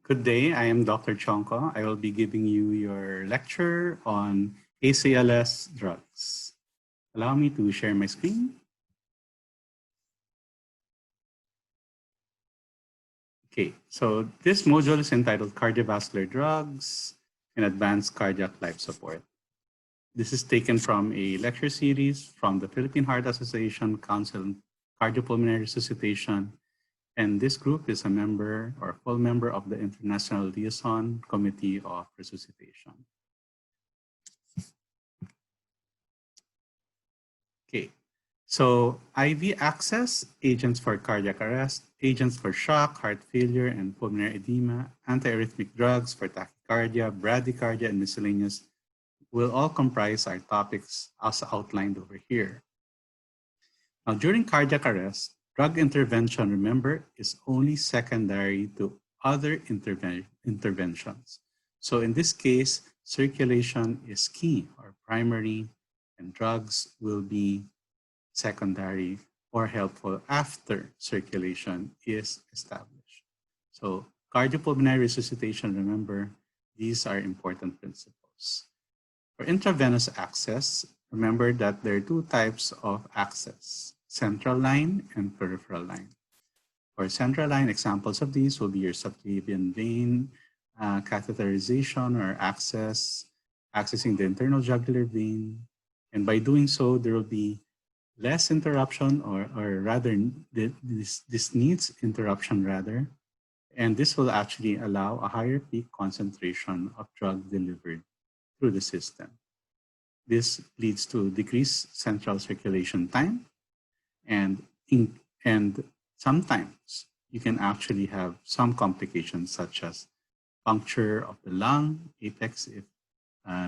Good day, I am Dr. Tiongco. I will be giving you your lecture on ACLS drugs. Allow me to share my screen. Okay, so this module is entitled Cardiovascular Drugs and Advanced Cardiac Life Support. This is taken from a lecture series from the Philippine Heart Association Council on Cardiopulmonary Resuscitation. And this group is a member or full member of the International Liaison Committee of Resuscitation. Okay, so IV access, agents for cardiac arrest, agents for shock, heart failure, and pulmonary edema, antiarrhythmic drugs for tachycardia, bradycardia, and miscellaneous will all comprise our topics as outlined over here. Now, during cardiac arrest, drug intervention, remember, is only secondary to other interventions. So in this case, circulation is key or primary, and drugs will be secondary or helpful after circulation is established. So cardiopulmonary resuscitation, remember, these are important principles. For intravenous access, remember that there are two types of access, central line and peripheral line. For central line, examples of these will be your subclavian vein, catheterization or accessing the internal jugular vein. And by doing so, there will be less interruption or rather, this needs interruption rather. And this will actually allow a higher peak concentration of drug delivered through the system. This leads to decreased central circulation time, and sometimes you can actually have some complications such as puncture of the lung, apex if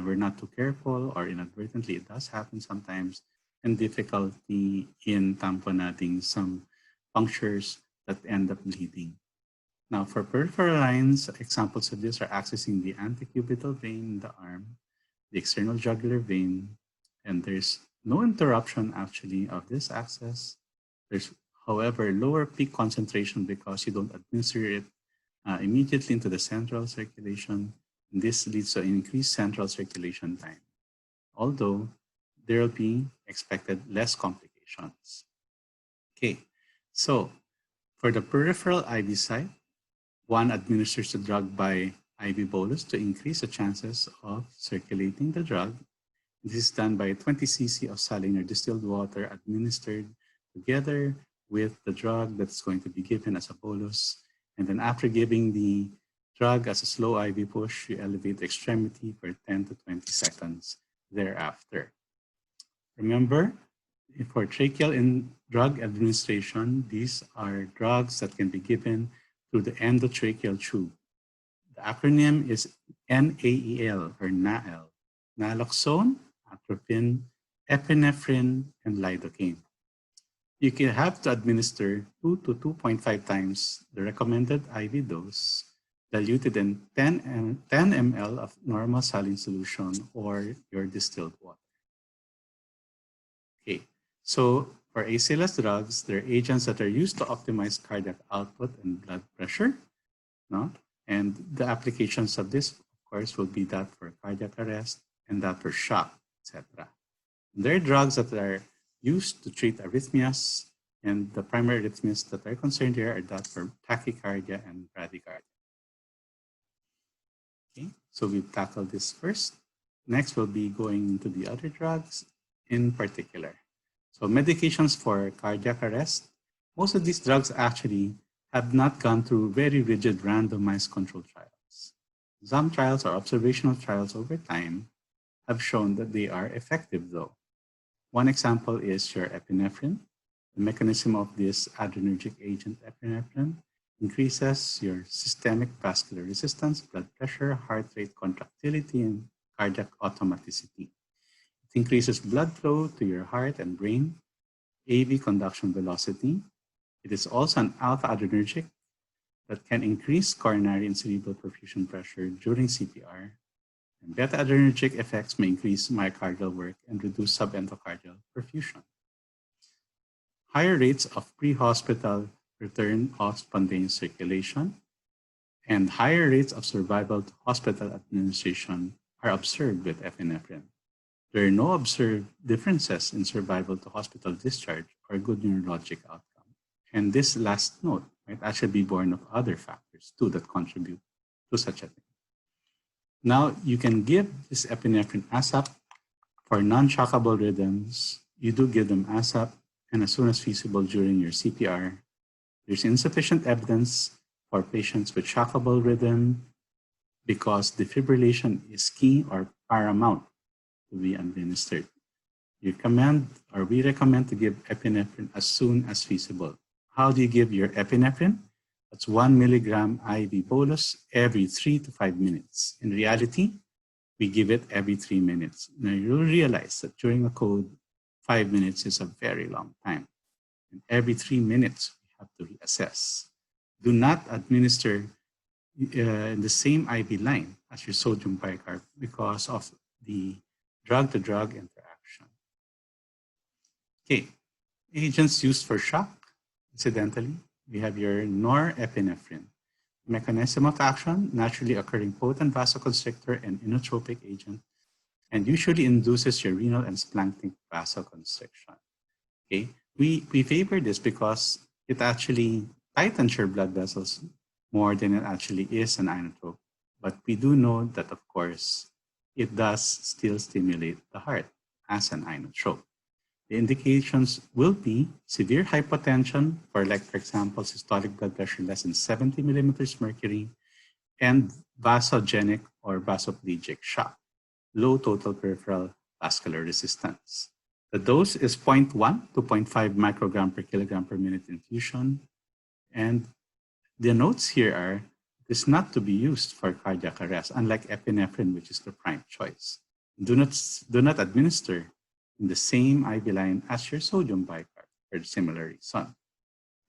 we're not too careful, or inadvertently, it does happen sometimes, and difficulty in tamponading some punctures that end up bleeding. Now, for peripheral lines, examples of this are accessing the antecubital vein in the arm, the external jugular vein, and there's no interruption actually of this access. There's, however, lower peak concentration because you don't administer it immediately into the central circulation. And this leads to increased central circulation time, although there will be expected less complications. Okay, so for the peripheral IV site, one administers the drug by IV bolus to increase the chances of circulating the drug. This is done by 20 cc of saline or distilled water administered together with the drug that's going to be given as a bolus. And then after giving the drug as a slow IV push, you elevate the extremity for 10 to 20 seconds thereafter. Remember, for tracheal drug administration, these are drugs that can be given through the endotracheal tube. The acronym is NAEL or NAEL, naloxone, atropine, epinephrine, and lidocaine. You can have to administer 2 to 2.5 times the recommended IV dose, diluted in 10 ml of normal saline solution or your distilled water. Okay, so for ACLS drugs, they're agents that are used to optimize cardiac output and blood pressure, no? And the applications of this, of course, will be that for cardiac arrest and that for shock, etc. There are drugs that are used to treat arrhythmias, and the primary arrhythmias that are concerned here are that for tachycardia and bradycardia. Okay, so we've tackled this first. Next, we'll be going into the other drugs in particular. So medications for cardiac arrest, most of these drugs actually have not gone through very rigid randomized controlled trials. Some trials or observational trials over time have shown that they are effective though. One example is your epinephrine. The mechanism of this adrenergic agent epinephrine increases your systemic vascular resistance, blood pressure, heart rate contractility, and cardiac automaticity. It increases blood flow to your heart and brain, AV conduction velocity. It is also an alpha adrenergic that can increase coronary and cerebral perfusion pressure during CPR. And beta adrenergic effects may increase myocardial work and reduce subendocardial perfusion. Higher rates of pre-hospital return of spontaneous circulation, And higher rates of survival to hospital administration are observed with epinephrine. There are no observed differences in survival to hospital discharge or good neurologic outcome. And this last note might actually be born of other factors too that contribute to such a thing. Now, you can give this epinephrine ASAP for non-shockable rhythms. You do give them ASAP and as soon as feasible during your CPR. There's insufficient evidence for patients with shockable rhythm because defibrillation is key or paramount to be administered. We recommend to give epinephrine as soon as feasible. How do you give your epinephrine? That's 1 milligram IV bolus every 3 to 5 minutes. In reality, we give it every 3 minutes. Now you'll realize that during a code, 5 minutes is a very long time. And every 3 minutes, we have to reassess. Do not administer in the same IV line as your sodium bicarb because of the drug-to-drug interaction. Okay, agents used for shock. Incidentally, we have your norepinephrine. Mechanism of action, naturally occurring potent vasoconstrictor and inotropic agent, and usually induces your renal and splanchnic vasoconstriction. Okay, we favor this because it actually tightens your blood vessels more than it actually is an inotrope. But we do know that, of course, it does still stimulate the heart as an inotrope. The indications will be severe hypotension for example, systolic blood pressure less than 70 millimeters mercury and vasogenic or vasoplegic shock, low total peripheral vascular resistance. The dose is 0.1 to 0.5 microgram per kilogram per minute infusion. And the notes here are, it is not to be used for cardiac arrest, unlike epinephrine, which is the prime choice. Do not administer in the same IV line as your sodium bicarb for a similar reason.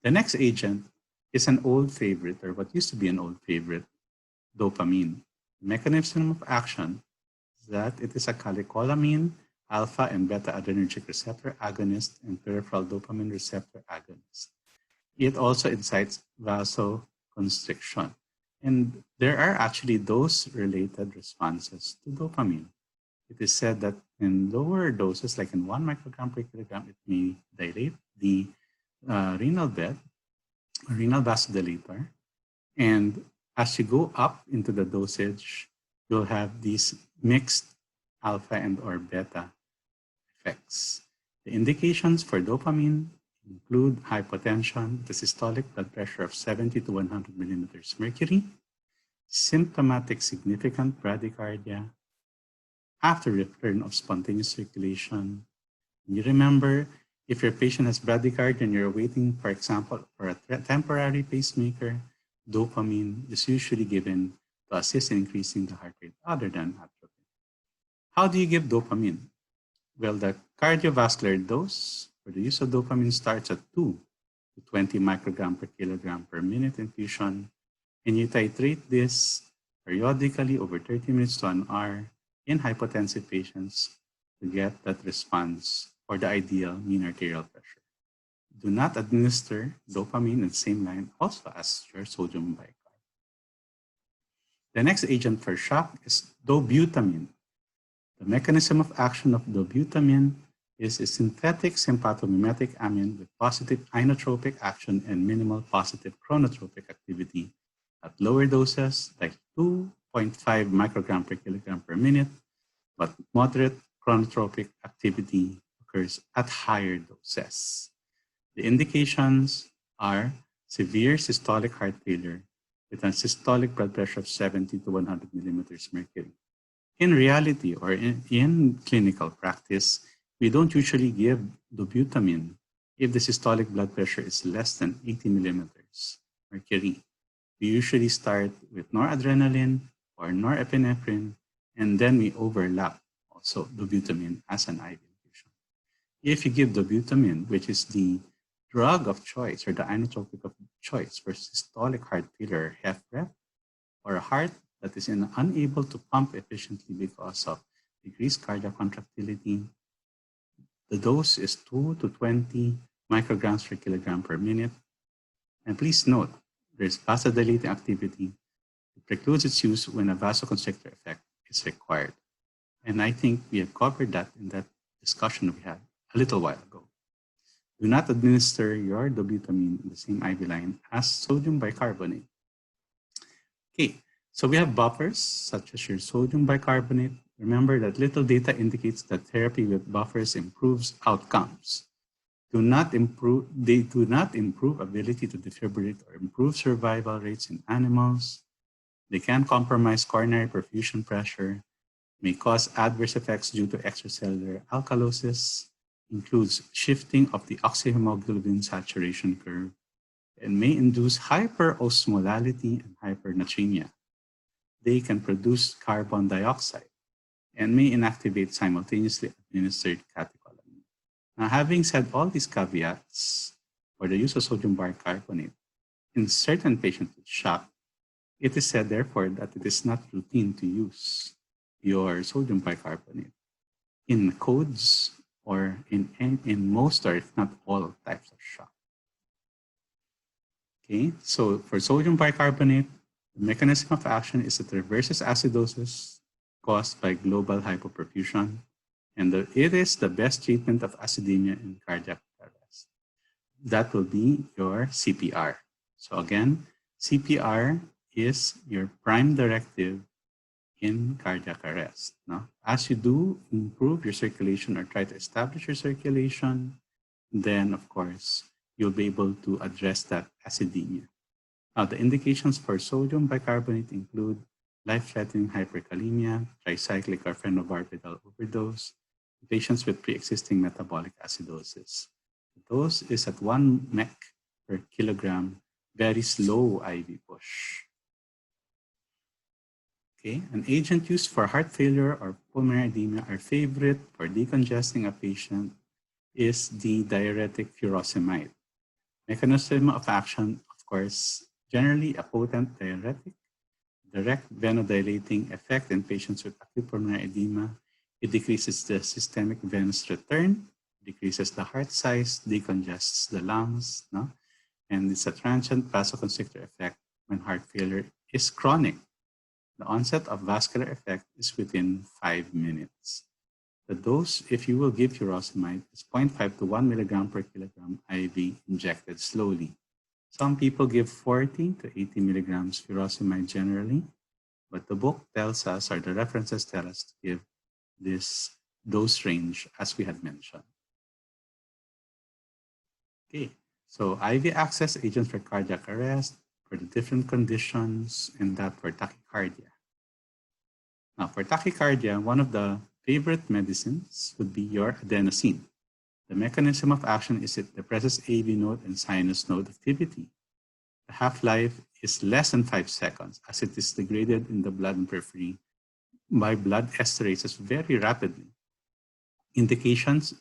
The next agent is an old favorite, or what used to be an old favorite, dopamine. The mechanism of action is that it is a catecholamine, alpha and beta adrenergic receptor agonist, and peripheral dopamine receptor agonist. It also incites vasoconstriction. And there are actually dose-related responses to dopamine. It is said that in lower doses, like in 1 microgram per kilogram, it may dilate the renal bed, renal vasodilator. And as you go up into the dosage, you'll have these mixed alpha and or beta effects. The indications for dopamine include hypotension, the systolic blood pressure of 70 to 100 millimeters mercury, symptomatic significant bradycardia, after return of spontaneous circulation. You remember, if your patient has bradycardia and you're waiting, for example, for a temporary pacemaker, dopamine is usually given to assist in increasing the heart rate other than atropine. How do you give dopamine? Well, the cardiovascular dose for the use of dopamine starts at 2 to 20 microgram per kilogram per minute infusion, and you titrate this periodically over 30 minutes to an hour in hypotensive patients to get that response or the ideal mean arterial pressure. Do not administer dopamine in the same line also as your sodium bicarb. The next agent for shock is dobutamine. The mechanism of action of dobutamine is a synthetic sympathomimetic amine with positive inotropic action and minimal positive chronotropic activity at lower doses, like 2.5 microgram per kilogram per minute, but moderate chronotropic activity occurs at higher doses. The indications are severe systolic heart failure with a systolic blood pressure of 70 to 100 millimeters mercury. In reality, or in clinical practice, we don't usually give dobutamine if the systolic blood pressure is less than 80 millimeters mercury. We usually start with noradrenaline or norepinephrine, and then we overlap also dobutamine as an IV infusion. If you give dobutamine, which is the drug of choice or the inotropic of choice for systolic heart failure, HFrEF, or a heart that is unable to pump efficiently because of decreased cardiac contractility, the dose is 2 to 20 micrograms per kilogram per minute. And please note, there's vasodilating activity precludes its use when a vasoconstrictor effect is required. And I think we have covered that in that discussion we had a little while ago. Do not administer your dobutamine in the same IV line as sodium bicarbonate. Okay, so we have buffers such as your sodium bicarbonate. Remember that little data indicates that therapy with buffers improves outcomes. They do not improve ability to defibrillate or improve survival rates in animals. They can compromise coronary perfusion pressure, may cause adverse effects due to extracellular alkalosis, includes shifting of the oxyhemoglobin saturation curve, and may induce hyperosmolality and hypernatremia. They can produce carbon dioxide and may inactivate simultaneously administered catecholamine. Now, having said all these caveats for the use of sodium bicarbonate in certain patients with shock, it is said, therefore, that it is not routine to use your sodium bicarbonate in codes or in most or if not all types of shock. Okay, so for sodium bicarbonate, the mechanism of action is it reverses acidosis caused by global hypoperfusion, and it is the best treatment of acidemia in cardiac arrest. That will be your CPR. So again, CPR is your prime directive in cardiac arrest. Now, as you do improve your circulation or try to establish your circulation, then of course, you'll be able to address that acidemia. Now, the indications for sodium bicarbonate include life-threatening hyperkalemia, tricyclic or phenobarbital overdose, patients with pre-existing metabolic acidosis. The dose is at 1 mg per kilogram, very slow IV push. Okay, an agent used for heart failure or pulmonary edema, our favorite for decongesting a patient, is the diuretic furosemide. Mechanism of action, of course, generally a potent diuretic, direct venodilating effect in patients with acute pulmonary edema. It decreases the systemic venous return, decreases the heart size, decongests the lungs, no? And it's a transient vasoconstrictor effect when heart failure is chronic. The onset of vascular effect is within 5 minutes. The dose, if you will give furosemide, is 0.5 to 1 milligram per kilogram IV injected slowly. Some people give 40 to 80 milligrams furosemide generally, but the book tells us, or the references tell us to give this dose range as we had mentioned. Okay, so IV access agents for cardiac arrest, for the different conditions, and that for tachycardia. Now, for tachycardia, one of the favorite medicines would be your adenosine. The mechanism of action is it depresses AV node and sinus node activity. The half-life is less than 5 seconds as it is degraded in the blood and periphery by blood esterases very rapidly. Indications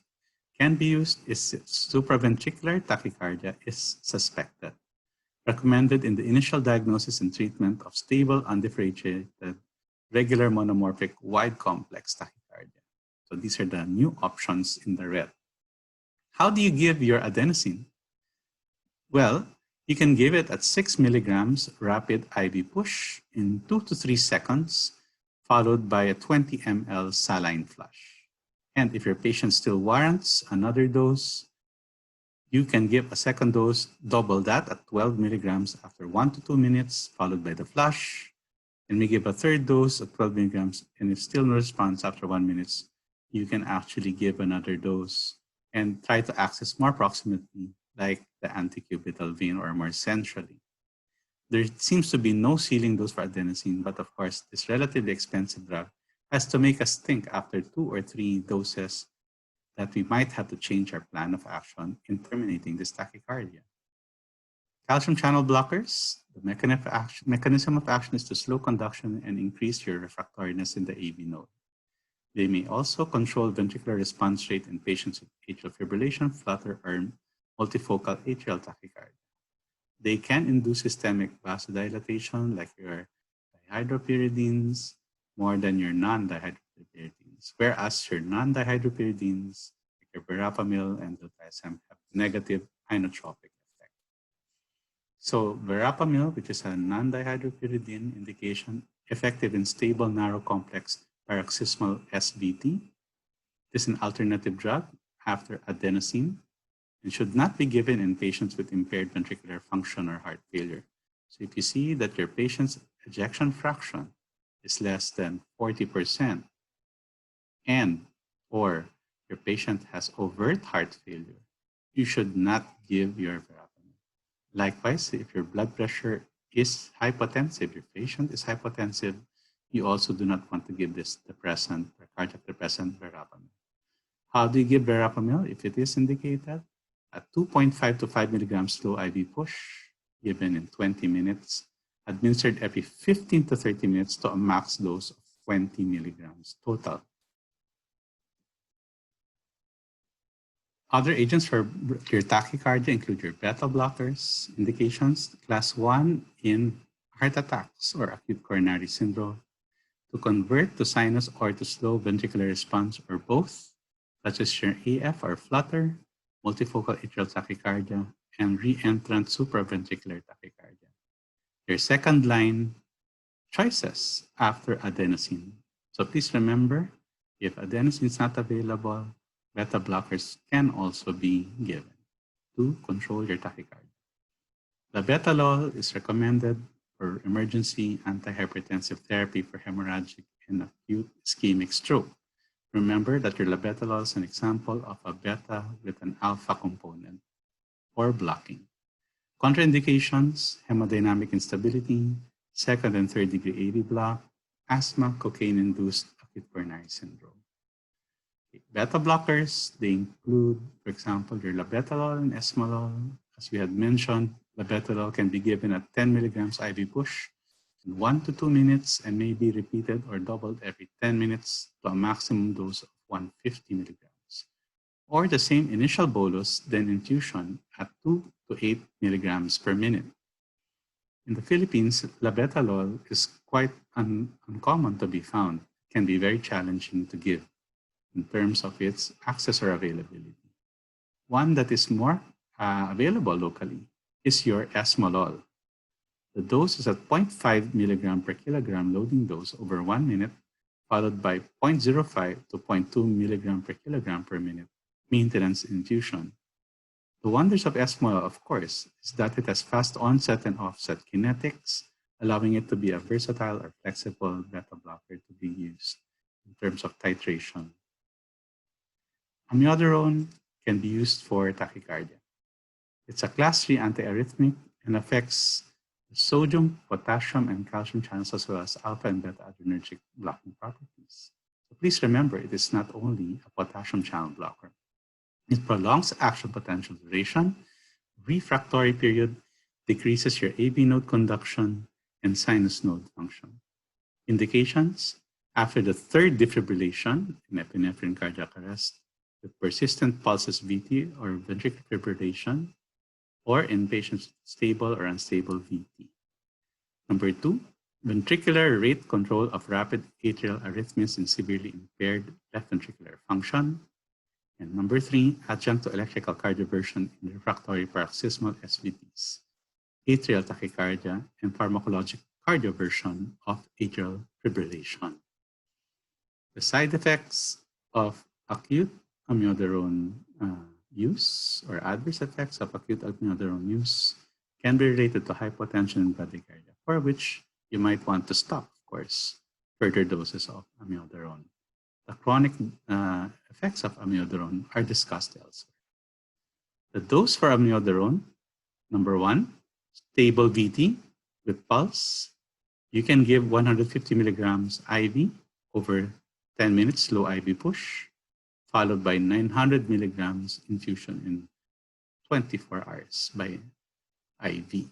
can be used if supraventricular tachycardia is suspected. Recommended in the initial diagnosis and treatment of stable, undifferentiated, regular monomorphic, wide complex tachycardia. So these are the new options in the red. How do you give your adenosine? Well, you can give it at 6 milligrams rapid IV push in 2 to 3 seconds, followed by a 20 ml saline flush. And if your patient still warrants another dose, you can give a second dose, double that at 12 milligrams after 1 to 2 minutes, followed by the flush. And we give a third dose of 12 milligrams, and if still no response after 1 minute, you can actually give another dose and try to access more proximately, like the antecubital vein or more centrally. There seems to be no ceiling dose for adenosine, but of course, this relatively expensive drug has to make us think after 2 or 3 doses that we might have to change our plan of action in terminating this tachycardia. Calcium channel blockers, the mechanism of action is to slow conduction and increase your refractoriness in the AV node. They may also control ventricular response rate in patients with atrial fibrillation, flutter, or multifocal atrial tachycardia. They can induce systemic vasodilatation like your dihydropyridines more than your non-dihydropyridines, whereas your non-dihydropyridines like your verapamil and diltiazem have negative inotropic effect. So verapamil, which is a non-dihydropyridine indication, effective in stable narrow complex paroxysmal SVT, is an alternative drug after adenosine and should not be given in patients with impaired ventricular function or heart failure. So if you see that your patient's ejection fraction is less than 40% and or your patient has overt heart failure, you should not give your verapamil. Likewise, if your blood pressure is hypotensive, your patient is hypotensive, you also do not want to give this depressant or cardiac depressant verapamil. How do you give verapamil if it is indicated? A 2.5 to 5 milligrams slow IV push given in 20 minutes, administered every 15 to 30 minutes to a max dose of 20 milligrams total. Other agents for your tachycardia include your beta blockers, indications, class 1 in heart attacks or acute coronary syndrome, to convert to sinus or to slow ventricular response or both, such as your AF or flutter, multifocal atrial tachycardia, and reentrant supraventricular tachycardia. Your second line choices after adenosine. So please remember, if adenosine is not available, beta blockers can also be given to control your tachycardia. Labetalol is recommended for emergency antihypertensive therapy for hemorrhagic and acute ischemic stroke. Remember that your labetalol is an example of a beta with an alpha component or blocking. Contraindications, hemodynamic instability, second and third degree AV block, asthma, cocaine-induced acute coronary syndrome. Beta blockers, they include, for example, your labetalol and esmolol. As we had mentioned, labetalol can be given at 10 milligrams IV push in 1 to 2 minutes and may be repeated or doubled every 10 minutes to a maximum dose of 150 milligrams. Or the same initial bolus, then infusion at 2 to 8 milligrams per minute. In the Philippines, labetalol is quite uncommon to be found, can be very challenging to give in terms of its access or availability. One that is more available locally is your esmolol. The dose is at 0.5 milligram per kilogram loading dose over 1 minute, followed by 0.05 to 0.2 milligram per kilogram per minute maintenance infusion. The wonders of esmolol, of course, is that it has fast onset and offset kinetics, allowing it to be a versatile or flexible beta blocker to be used in terms of titration. Amiodarone can be used for tachycardia. It's a class 3 antiarrhythmic and affects the sodium, potassium, and calcium channels as well as alpha and beta adrenergic blocking properties. So please remember, it is not only a potassium channel blocker. It prolongs action potential duration, refractory period, decreases your AV node conduction, and sinus node function. Indications, after the third defibrillation in epinephrine cardiac arrest, with persistent pulses VT or ventricular fibrillation, or in patients with stable or unstable VT. Number 2, ventricular rate control of rapid atrial arrhythmias in severely impaired left ventricular function. And number 3, adjunct to electrical cardioversion in refractory paroxysmal SVTs, atrial tachycardia, and pharmacologic cardioversion of atrial fibrillation. The side effects of acute amiodarone use or adverse effects of acute amiodarone use can be related to hypotension and bradycardia, for which you might want to stop, of course, further doses of amiodarone. The chronic effects of amiodarone are discussed elsewhere. The dose for amiodarone, number 1, stable VT with pulse. You can give 150 milligrams IV over 10 minutes, slow IV push, followed by 900 milligrams infusion in 24 hours by IV.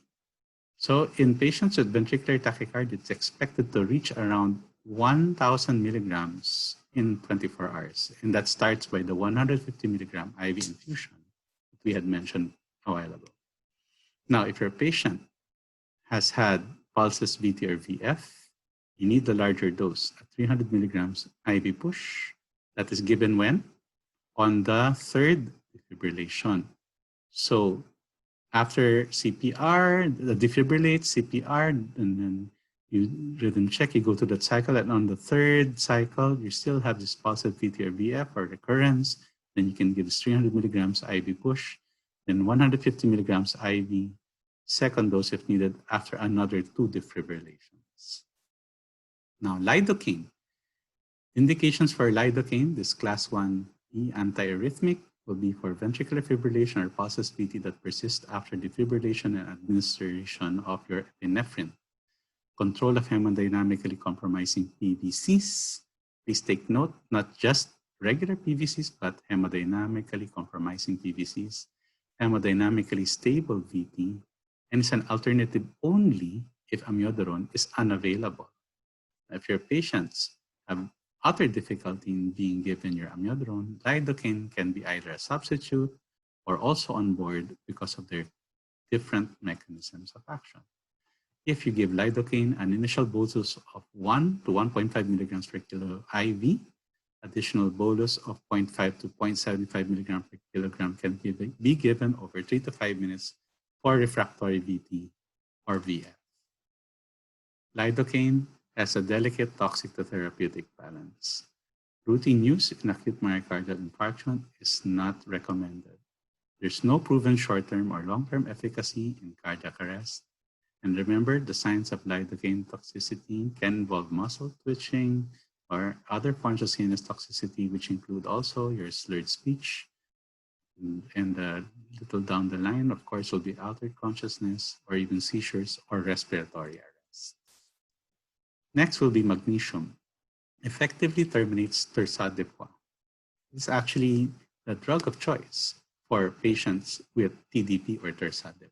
So in patients with ventricular tachycardia, it's expected to reach around 1,000 milligrams in 24 hours. And that starts by the 150 milligram IV infusion that we had mentioned a while ago. Now, if your patient has had pulses VT or VF, you need the larger dose at 300 milligrams IV push. That is given when? On the third defibrillation. So After CPR, the defibrillate, CPR, and then you rhythm check, you go to that cycle, and on the third cycle, you still have this positive VT or VF or recurrence. Then you can give this 300 milligrams IV push, then 150 milligrams IV, second dose if needed after another 2 defibrillations. Now, lidocaine. Indications for lidocaine, this class 1E antiarrhythmic, will be for ventricular fibrillation or pulses VT that persist after defibrillation and administration of your epinephrine. Control of hemodynamically compromising PVCs. Please take note, not just regular PVCs, but hemodynamically compromising PVCs, hemodynamically stable VT, and is an alternative only if amiodarone is unavailable. If your patients have other difficulty in being given your amiodarone, lidocaine can be either a substitute or also on board because of their different mechanisms of action. If you give lidocaine, an initial bolus of 1 to 1.5 milligrams per kilo IV, additional bolus of 0.5 to 0.75 milligrams per kilogram can be given over 3 to 5 minutes for refractory VT or VF. Lidocaine has a delicate toxic to therapeutic balance. Routine use in acute myocardial infarction is not recommended. There's no proven short-term or long-term efficacy in cardiac arrest. And remember, the signs of lidocaine toxicity can involve muscle twitching or other forms of CNS toxicity, which include also your slurred speech. And a little down the line, of course, will be altered consciousness or even seizures or respiratory arrest. Next will be magnesium. Effectively terminates torsade de poids. It's actually the drug of choice for patients with TDP or torsade de poids.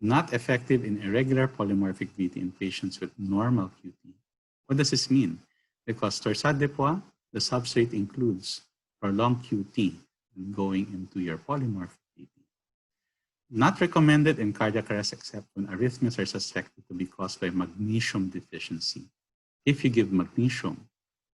Not effective in irregular polymorphic VT in patients with normal QT. What does this mean? Because torsade de poids, the substrate includes prolonged QT going into your polymorphic VT. Not recommended in cardiac arrest except when arrhythmias are suspected to be caused by magnesium deficiency. If you give magnesium,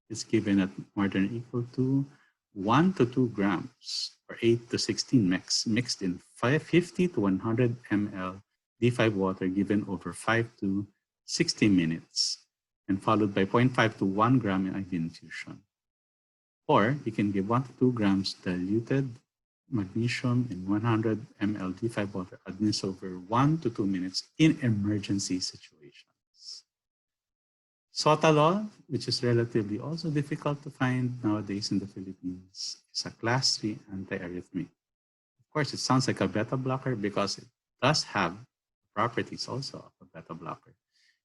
it's given at more than or equal to 1 to 2 grams or 8 to 16 mixed in 50 to 100 ml D5 water given over 5 to 60 minutes and followed by 0.5 to 1 gram in IV infusion. Or you can give 1 to 2 grams diluted magnesium in 100 ml D5 water administered over 1 to 2 minutes in emergency situations. Sotalol, which is relatively also difficult to find nowadays in the Philippines, is a class 3 antiarrhythmic. Of course, it sounds like a beta blocker because it does have properties also of a beta blocker.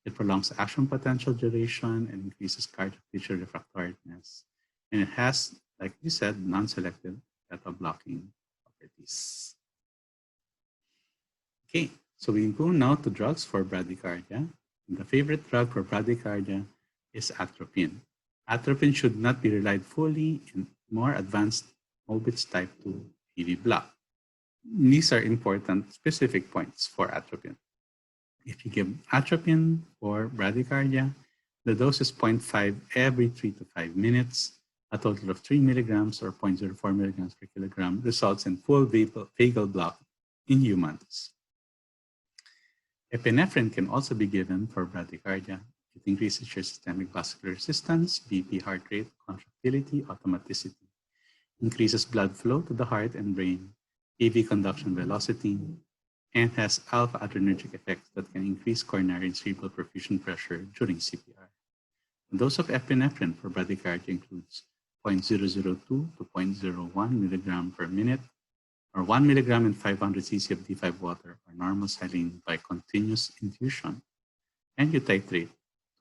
It prolongs action potential duration and increases cardiac tissue refractoriness. And it has, like we said, non-selective beta blocking properties. Okay, so we go now to drugs for bradycardia. The favorite drug for bradycardia is atropine. Atropine should not be relied fully in more advanced Mobitz type 2 AV block. These are important specific points for atropine. If you give atropine for bradycardia, the dose is 0.5 every 3 to 5 minutes. A total of 3 milligrams or 0.04 milligrams per kilogram results in full vagal block in humans. Epinephrine can also be given for bradycardia. It increases your systemic vascular resistance, BP, heart rate, contractility, automaticity, increases blood flow to the heart and brain, AV conduction velocity, and has alpha adrenergic effects that can increase coronary and cerebral perfusion pressure during CPR. The dose of epinephrine for bradycardia includes 0.002 to 0.01 milligram per minute, or 1 milligram in 500 cc of D5 water or normal saline by continuous infusion, and you titrate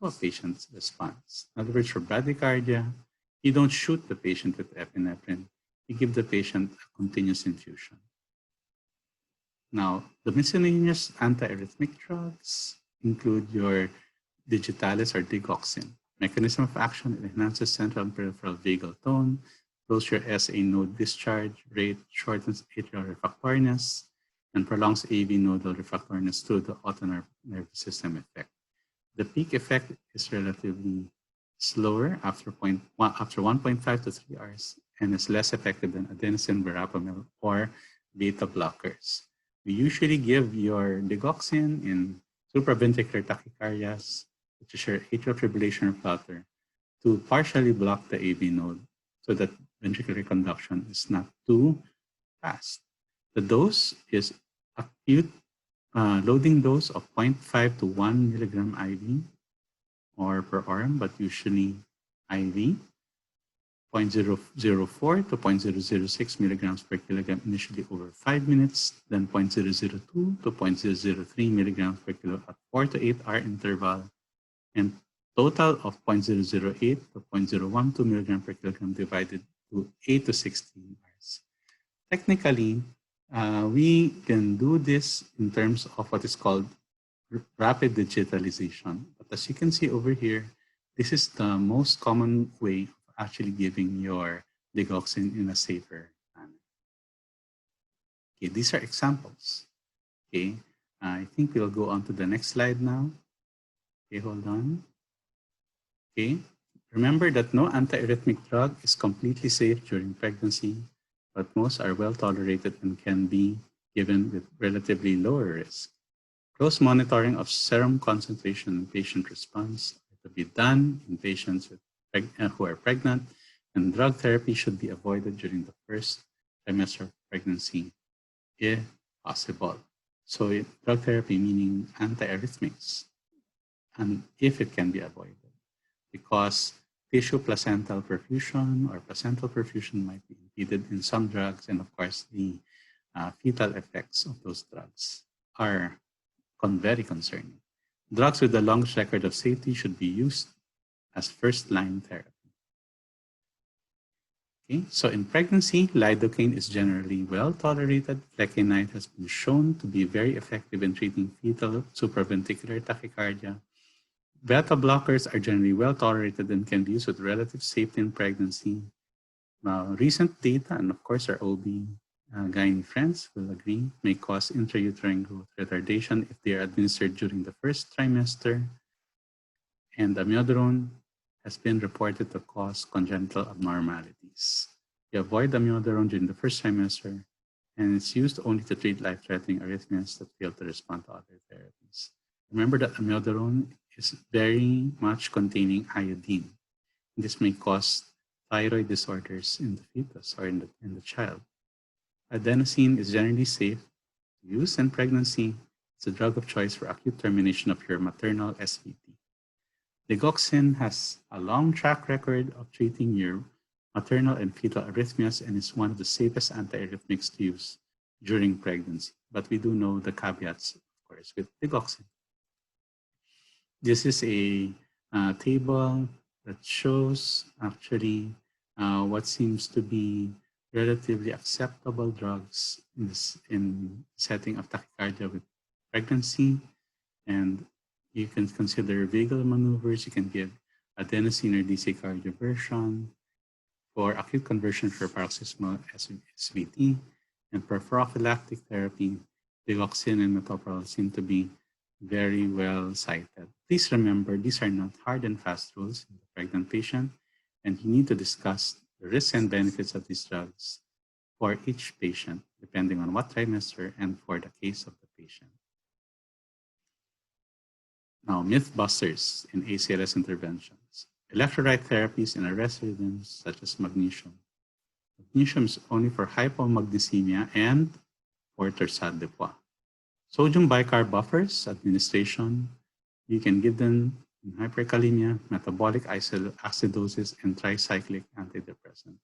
to a patient's response. In other words, for bradycardia, you don't shoot the patient with epinephrine, you give the patient a continuous infusion. Now, the miscellaneous antiarrhythmic drugs include your digitalis or digoxin. Mechanism of action, it enhances central and peripheral vagal tone, slows your SA node discharge rate, shortens atrial refractoriness, and prolongs AV nodal refractoriness through the autonomic nervous system effect. The peak effect is relatively slower after 1.5 to 3 hours and is less effective than adenosine, verapamil, or beta blockers. We usually give your digoxin in supraventricular tachycardias, which is your atrial fibrillation or flutter, to partially block the AV node so that ventricular conduction is not too fast. The dose is acute loading dose of 0.5 to 1 milligram IV or per arm, but usually IV. 0.004 to 0.006 milligrams per kilogram initially over 5 minutes, then 0.002 to 0.003 milligrams per kilo at 4 to 8 hour interval, and total of 0.008 to 0.012 milligram per kilogram divided to 8 to 16 hours. Technically, we can do this in terms of what is called rapid digitalization. But as you can see over here, this is the most common way of actually giving your digoxin in a safer manner. Okay, these are examples. Okay, I think we'll go on to the next slide now. Okay, hold on. Okay, remember that no antiarrhythmic drug is completely safe during pregnancy, but most are well tolerated and can be given with relatively lower risk. Close monitoring of serum concentration and patient response are to be done in patients who are pregnant, and drug therapy should be avoided during the first trimester of pregnancy if possible. So drug therapy meaning antiarrhythmics, and if it can be avoided, because tissue placental perfusion or placental perfusion might be impeded in some drugs, and of course the fetal effects of those drugs are very concerning. Drugs with the longest record of safety should be used as first-line therapy. Okay, so in pregnancy, lidocaine is generally well tolerated. Flecainide has been shown to be very effective in treating fetal supraventricular tachycardia. Beta blockers are generally well tolerated and can be used with relative safety in pregnancy. Recent data, and of course our OB gynae friends will agree, may cause intrauterine growth retardation if they are administered during the first trimester. And amiodarone has been reported to cause congenital abnormalities. You avoid amiodarone during the first trimester, and it's used only to treat life-threatening arrhythmias that fail to respond to other therapies. Remember that amiodarone is very much containing iodine. This may cause thyroid disorders in the fetus or in the child. Adenosine is generally safe to use in pregnancy. It's a drug of choice for acute termination of your maternal SVT. Digoxin has a long track record of treating your maternal and fetal arrhythmias and is one of the safest antiarrhythmics to use during pregnancy. But we do know the caveats, of course, with digoxin. This is a table that shows actually what seems to be relatively acceptable drugs in setting of tachycardia with pregnancy. And you can consider vagal maneuvers. You can give adenosine or DC cardioversion for acute conversion for paroxysmal SVT. And for prophylactic therapy, digoxin and metoprolol seem to be very well cited. Please remember, these are not hard and fast rules in the pregnant patient, and you need to discuss the risks and benefits of these drugs for each patient, depending on what trimester and for the case of the patient. Now, myth busters in ACLS interventions. Electrolyte therapies in arrest rhythms, such as magnesium. Magnesium is only for hypomagnesemia and for torsade de poids. Sodium bicarb buffers administration, you can give them in hyperkalemia, metabolic acidosis, and tricyclic antidepressant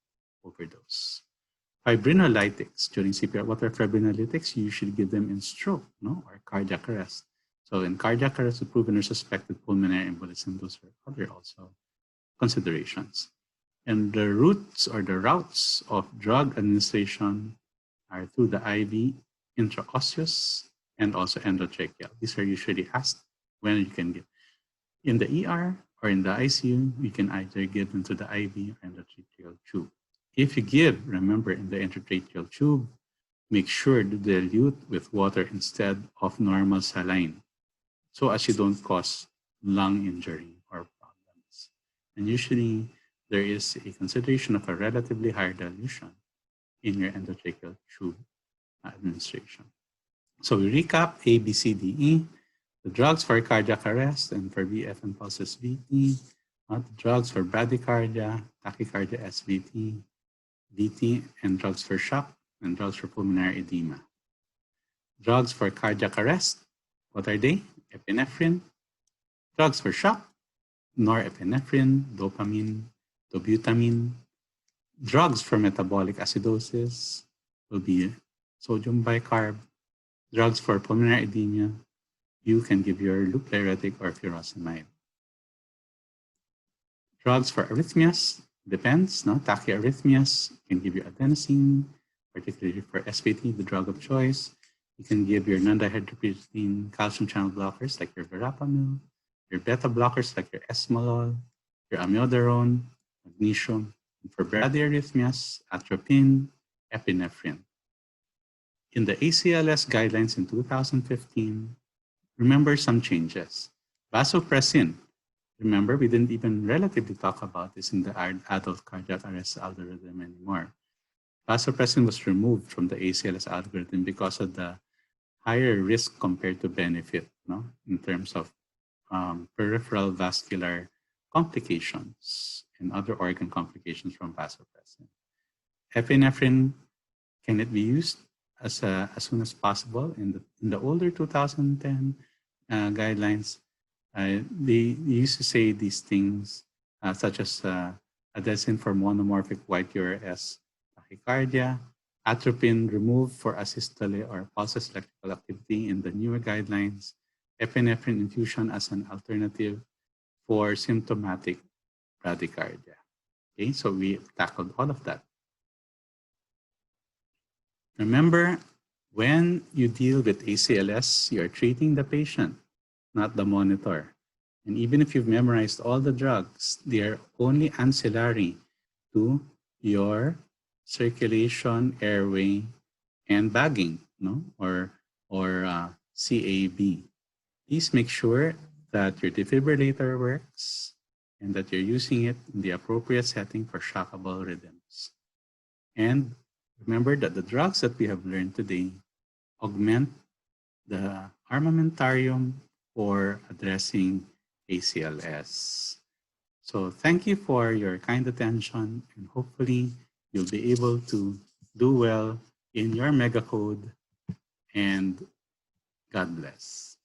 overdose. Fibrinolytics during CPR. What are fibrinolytics? You usually give them in stroke, or cardiac arrest. So in cardiac arrest with proven or suspected pulmonary embolism, those are other also considerations. And the routes of drug administration are through the IV, intraosseous, and also endotracheal. These are usually asked when you can give. In the ER or in the ICU, you can either give them to the IV or endotracheal tube. If you give, remember, in the endotracheal tube, make sure to dilute with water instead of normal saline, so as you don't cause lung injury or problems. And usually, there is a consideration of a relatively higher dilution in your endotracheal tube administration. So we recap A, B, C, D, E. The drugs for cardiac arrest and for VF and pulses VT. The drugs for bradycardia, tachycardia SVT, VT, and drugs for shock and drugs for pulmonary edema. Drugs for cardiac arrest, what are they? Epinephrine. Drugs for shock, norepinephrine, dopamine, dobutamine. Drugs for metabolic acidosis will be sodium bicarb. Drugs for pulmonary edema, you can give your loop diuretic or furosemide. Drugs for arrhythmias, depends, no? Tachyarrhythmias can give you adenosine, particularly for SVT, the drug of choice. You can give your non-dihydropristine calcium channel blockers like your verapamil, your beta blockers like your esmolol, your amiodarone, magnesium. And for bradyarrhythmias, atropine, epinephrine. In the ACLS guidelines in 2015, remember some changes. Vasopressin. Remember, we didn't even relatively talk about this in the adult cardiac arrest algorithm anymore. Vasopressin was removed from the ACLS algorithm because of the higher risk compared to benefit, no? In terms of peripheral vascular complications and other organ complications from vasopressin. Epinephrine, can it be used as soon as possible? In the older 2010 guidelines, they used to say these things such as adenosine for monomorphic white URS tachycardia, atropine removed for asystole or pulses electrical activity in the newer guidelines, epinephrine infusion as an alternative for symptomatic bradycardia. Okay, so we tackled all of that. Remember, when you deal with ACLS, you're treating the patient, not the monitor. And even if you've memorized all the drugs, they're only ancillary to your circulation, airway, and bagging, no? or CAB. Please make sure that your defibrillator works and that you're using it in the appropriate setting for shockable rhythms. And remember that the drugs that we have learned today augment the armamentarium for addressing ACLS. So thank you for your kind attention, and hopefully you'll be able to do well in your mega code, and God bless.